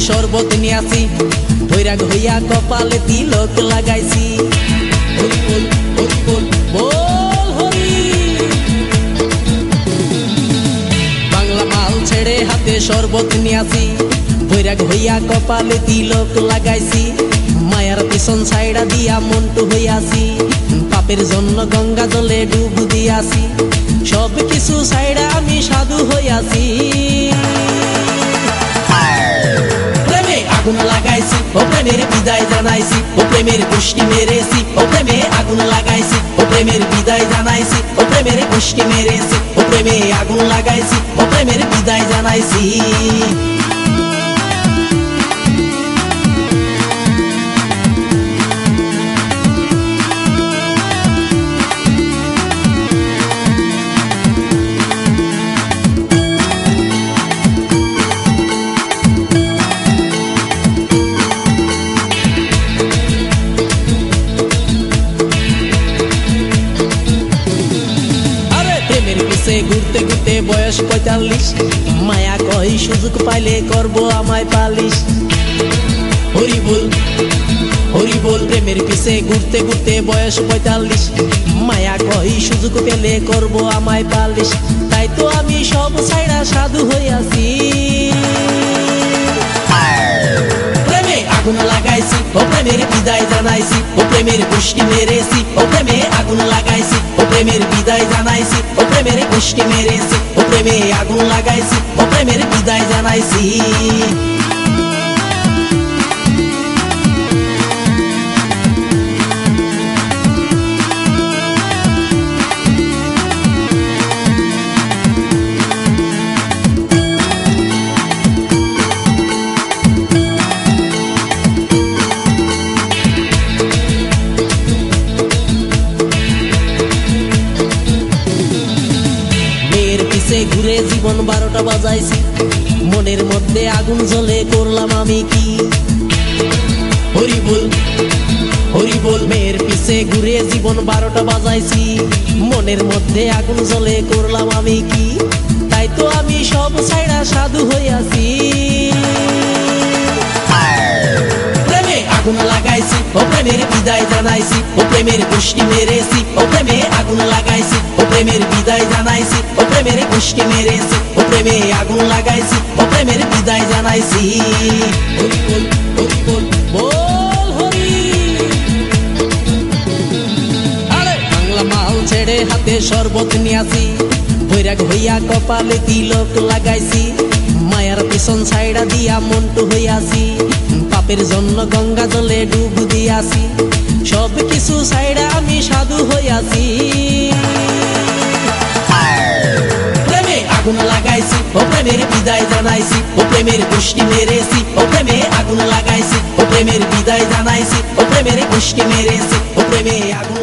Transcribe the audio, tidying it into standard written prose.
শরবত নিয়াছি, বৈরাগ হইয়া কপালে তিলক লাগাইছি। হরি বল হরি বল বল হরি। বাংলা মাল ছেড়ে হাতে শরবত নিয়াছি, বৈরাগ হইয়া কপালে তিলক লাগাইছি। মায়ার পিছন ছাইড়া দিয়া মন্টু হইয়াছি, পাপের জন্য গঙ্গা জলে ডুব দিয়াছি। সব কিছু ছাইড়া আমি সাধু হইয়াছি। প্রেমে আগুন লাগাইছি, ও প্রেমের বিদায় জানাইছি, ও প্রেমের গোষ্ঠী মেরেছি, ও প্রেমে আগুন লাগাইছি, ও প্রেমের বিদায় জানাইছি, ও প্রেমের গোষ্ঠী মেরেছি, ও প্রেমে আগুন লাগাইছি, ও প্রেমের বিদায় জানাইছি। ঘুরতে ঘুরতে বয়স ৪৫, মায়া কই সুযোগ পাইলে করবো আমায় পালিশ। হরি বল হরি বল। প্রেমের পিছে ঘুরতে ঘুরতে বয়স ৪৫, মায়া কই সুযোগ পেলে করবো আমায় পালিশ। তাই তো আমি সব ছাইড়া সাধু হইয়াছি। প্রেমে আগুন লাগাইছি, ও প্রেমের বিদায় জানাইছি, ও প্রেমের গোষ্ঠী মেরেছি, ও প্রেমে আগুন লাগাইছি, ও প্রেমের বিদায় জানাইছি, ও প্রেমের গোষ্ঠী মেরেছি, ও প্রেমে আগুন লাগাইছি, ও প্রেমের বিদায় জানাইছি। ঘুরে জীবন ১২টা বাজাইছি, মনের মধ্যে আগুন জ্বলে করলাম আমি কি। হরি বল হরি বল। মেয়ের পিছে ঘুরে জীবন ১২টা বাজাইছি, মনের মধ্যে আগুন জ্বলে করলাম আমি কি। তাই তো আমি সব ছাইড়া সাধু হইয়াছি। প্রেমে আগুন লাগাইছি, ও প্রেমের বিদায় জানাইছি, ও প্রেমের গোষ্ঠী মেরেছি, ও প্রেমে আগুন লাগাইছি, ও প্রেমের বিদায় জানাইছি, ও প্রেমের গোষ্ঠী মেরেছি, ও প্রেমে আগুন লাগাইছি, ও প্রেমের বিদায় জানাইছি। হরি বল হরি বল বল হরি। আরে বাংলা মাল ছেড়ে হাতে শরবত নিয়াছি, বৈরাগ হইয়া কপালে তিলক লাগাইছি। মায়ার পিছন ছাইড়া দিয়া মন্টু হইয়াছি, পাপের জন্য গঙ্গা জলে ডুব দিয়াছি। সব কিছু ছাইড়া আমি সাধু হইয়াছি। প্রেমে আগুন লাগাইছি, ও প্রেমের বিদায় জানাইছি, ও প্রেমের গোষ্ঠী মেরেছি, ও প্রেমে আগুন লাগাইছি, ও প্রেমের বিদায় জানাইছি, ও প্রেমের গোষ্ঠী মেরেছি, ও প্রেমে আগুন